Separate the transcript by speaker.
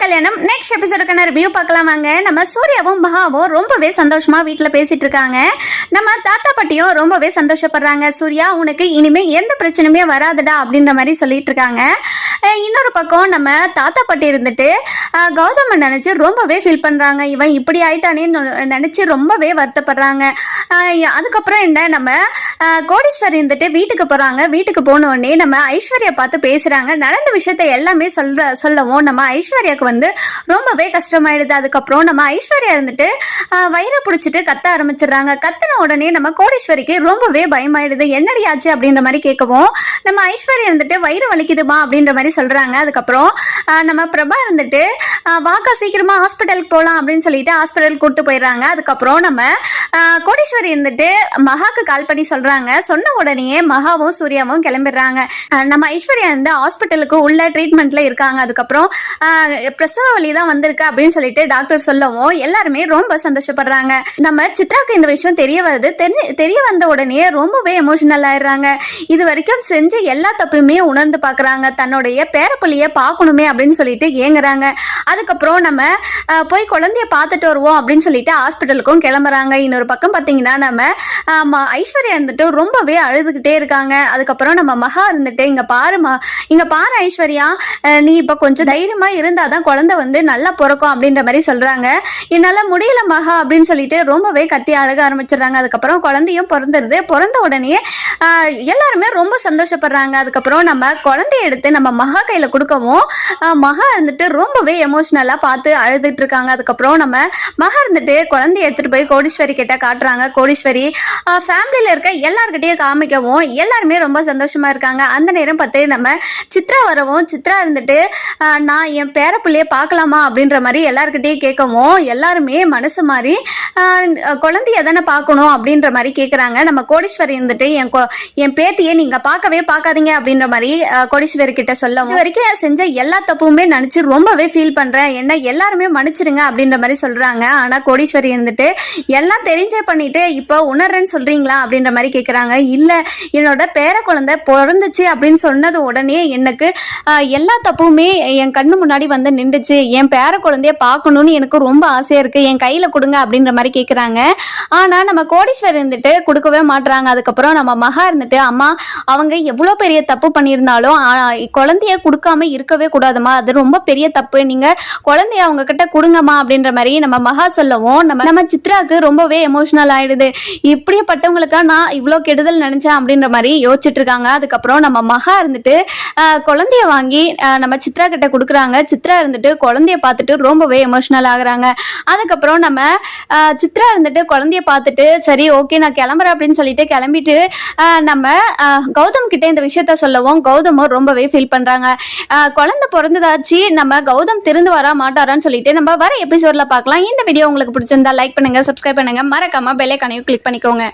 Speaker 1: கல்யாணம் next எபிசோடுக்கான review பார்க்கலாம் வாங்க. நம்ம சூர்யாவும் மகாவும் ரொம்பவே சந்தோஷமா வீட்டில் பேசிட்டு இருக்காங்க. நம்ம தாத்தா பாட்டியும் ரொம்பவே சந்தோஷப்படுறாங்க. சூர்யா உனக்கு இனிமே எந்த பிரச்சனையுமே வராதுடா அப்படின்ற மாதிரி சொல்லிட்டு இருக்காங்க. இன்னொரு பக்கம் நம்ம தாத்தா பாட்டி இருந்துட்டு கௌதம நினைச்சு ரொம்பவே ஃபீல் பண்றாங்க. இவன் இப்படி ஆயிட்டானேன்னு நினைச்சு ரொம்பவே வருத்தப்படுறாங்க. அதுக்கப்புறம் என்ன, நம்ம கோடீஸ்வரி இருந்துட்டு வீட்டுக்கு போறாங்க. வீட்டுக்கு போன உடனே நம்ம ஐஸ்வர்யா பார்த்து பேசுறாங்க. நடந்த விஷயத்த எல்லாமே சொல்லவும் நம்ம ஐஸ்வர்யாவுக்கு வந்து ரொம்பவே கஷ்டமாயிடுது. அதுக்கப்புறம் நம்ம ஐஸ்வர்யா இருந்துட்டு வயிறை பிடிச்சிட்டு கத்த ஆரம்பிச்சிடுறாங்க. கத்தின உடனே நம்ம கோடீஸ்வரிக்கு ரொம்பவே பயமாயிடுது. என்னடி ஆச்சு அப்படின்ற மாதிரி கேட்கவும் நம்ம ஐஸ்வர்யா இருந்துட்டு வயிறு வலிக்குதுமா அப்படின்ற மாதிரி சொல்றாங்க. அதுக்கப்புறம் நம்ம பிரபா இருந்துட்டு வாக்கா சீக்கிரமா ஹாஸ்பிட்டலுக்கு போகலாம் அப்படின்னு சொல்லிட்டு ஹாஸ்பிட்டலுக்கு கூப்பிட்டு போயிடுறாங்க. அதுக்கப்புறம் நம்ம கோடீஸ்வரி இருந்துட்டு மகாக்கு கால் பண்ணி சொல்றாங்க. சொன்ன உடனே மகாவும் சூர்யாவும் கிளம்பிடுறாங்க. நம்ம ஐஸ்வர்யா வந்து ஹாஸ்பிட்டலுக்கு உள்ள ட்ரீட்மெண்ட்ல இருக்காங்க. அதுக்கப்புறம் பிரசவ வலி தான் வந்திருக்கு அப்படின்னு சொல்லிட்டு டாக்டர் சொல்லவும் எல்லாருமே ரொம்ப சந்தோஷப்படுறாங்க. நம்ம சித்ராக்கு இந்த விஷயம் தெரிய வருது. தெரிய வந்த உடனே ரொம்பவே எமோஷனல் ஆயிடுறாங்க. இது வரைக்கும் செஞ்ச எல்லா தப்புமே உணர்ந்து பாக்குறாங்க. தன்னுடைய பேரப்புள்ளிய பார்க்கணுமே அப்படின்னு சொல்லிட்டு ஏங்குறாங்க. அதுக்கப்புறம் நம்ம போய் குழந்தைய பார்த்துட்டு வருவோம் அப்படின்னு சொல்லிட்டு ஹாஸ்பிட்டலுக்கும் கிளம்புறாங்க. இன்னொரு பக்கம் பார்த்தீங்கன்னா நம்ம ஐஸ்வர்யா இருந்துட்டு ரொம்பவே அழுதுகிட்டே இருக்காங்க. அதுக்கப்புறம் நம்ம மகா இருந்துட்டு இங்க பாரு ஐஸ்வர்யா, நீ இப்ப கொஞ்சம் தைரியமா இருந்தாதான் குழந்தை வந்து நல்லா பிறக்கும் அப்படின்ற மாதிரி சொல்றாங்க. என்னால முடியல மகா அப்படின்னு சொல்லிட்டு ரொம்பவே கத்தி அழக ஆரம்பிச்சிடுறாங்க. அதுக்கப்புறம் குழந்தையும் பிறந்துருது. பிறந்த உடனே எல்லாருமே ரொம்ப சந்தோஷப்படுறாங்க. அதுக்கப்புறம் நம்ம குழந்தைய எடுத்து நம்ம மகா கையில கொடுக்கவும் மகா இருந்துட்டு ரொம்பவே எமோஷனலா பார்த்து அழுதுட்டு இருக்காங்க. அதுக்கப்புறம் நம்ம மகா இருந்துட்டு குழந்தைய எடுத்துட்டு போய் கோடீஸ்வரி கிட்ட காட்டுறாங்க. கோடீஸ்வரி ஃபேமிலியில இருக்க எல்லார்கிட்டயும் காமிக்கவும் எல்லாருமே ரொம்ப சந்தோஷமா இருக்காங்க. அந்த நேரம் பார்த்து நம்ம சித்ரா வரவும் சித்ரா இருந்துட்டு நான் என் பேரப்புள்ளைய பார்க்கலாமா அப்படின்ற மாதிரி எல்லார்கிட்டயும் கேட்கவும் எல்லாருமே மனசு மாதிரி குழந்தைய தானே பார்க்கணும் அப்படின்ற மாதிரி கேட்குறாங்க. நம்ம கோடீஸ்வரி இருந்துட்டு என் பேத்தியை நீங்க பார்க்கவே பார்க்காதீங்க அப்படின்ற மாதிரி கோடீஸ்வரி கிட்ட சொல்லவும் இது வரைக்கும் செஞ்ச எல்லா தப்புமே நினைச்சு ரொம்பவே ஃபீல் பண்றேன், என்ன எல்லாருமே மன்னிச்சிருங்க அப்படின்ற மாதிரி சொல்றாங்க. ஆனா கோடீஸ்வரி இருந்துட்டு எல்லாம் தெரிஞ்சே பண்ணிட்டு இப்போ உணர்றேன்னு சொல்றீங்களா அப்படின்ற மாதிரி கேட்குறாங்க. இல்ல, என்னோட பேர குழந்தை பிறந்துச்சு அப்படின்னு சொன்னது உடனே எனக்கு எல்லா தப்புமே என் கண்ணு முன்னாடி வந்து நின்றுச்சு. என் பேர குழந்தைய பார்க்கணும்னு எனக்கு ரொம்ப ஆசையா இருக்கு, என் கையில கொடுங்க அப்படின்ற மாதிரி கேட்குறாங்க. ஆனா நம்ம கோடீஸ்வரி இருந்துட்டு கொடுக்கவே மாட்டுறாங்க. அதுக்கப்புறம் நம்ம மகா இருந்துட்டு அம்மா, அவங்க எவ்வளோ பெரிய தப்பு பண்ணியிருந்தாலும் குழந்தைய கொடுக்காம இருக்கவே கூடாதுமா, அது ரொம்ப பெரிய தப்பு, நீங்க குழந்தைய அவங்க கிட்ட கொடுங்கம்மா அப்படின்ற மாதிரி நம்ம மகா சொல்லவும் நம்ம சித்ராக்கு ரொம்பவே எமோஷனல் ஆயிடுது. இப்படிப்பட்டவங்களுக்கா நான் இவ்வளோ கெடுதல் நினைச்சேன் அப்படின்ற மாதிரி யோசிச்சுட்டு இருக்காங்க. அதுக்கப்புறம் நம்ம மகா இருந்துட்டு குழந்தைய வாங்கி நம்ம சித்ரா கிட்ட கொடுக்குறாங்க. சித்ரா இருந்துட்டு குழந்தைய பார்த்துட்டு ரொம்பவே எமோஷனல் ஆகுறாங்க. அதுக்கப்புறம் நம்ம சித்ரா இருந்துட்டு குழந்தைய பார்த்துட்டு சரி ஓகே நான் கிளம்புறேன் அப்படின்னு சொல்லிட்டு கிளம்பிட்டு நம்ம கௌதம் கிட்ட இந்த விஷயத்த சொல்லவும் கௌதமும் ரொம்பவே ஃபீல் பண்றாங்க. குழந்தை பிறந்ததாச்சு, நம்ம கௌதம் திருந்து வரா மாட்டாரான்னு சொல்லிட்டு நம்ம வர எபிசோட்ல பார்க்கலாம். இந்த வீடியோ உங்களுக்கு பிடிச்சிருந்தா லைக் பண்ணுங்க, சப்ஸ்கிரைப் பண்ணுங்க, மறக்காம பெல் ஐகானையும் கிளிக் பண்ணிக்கோங்க.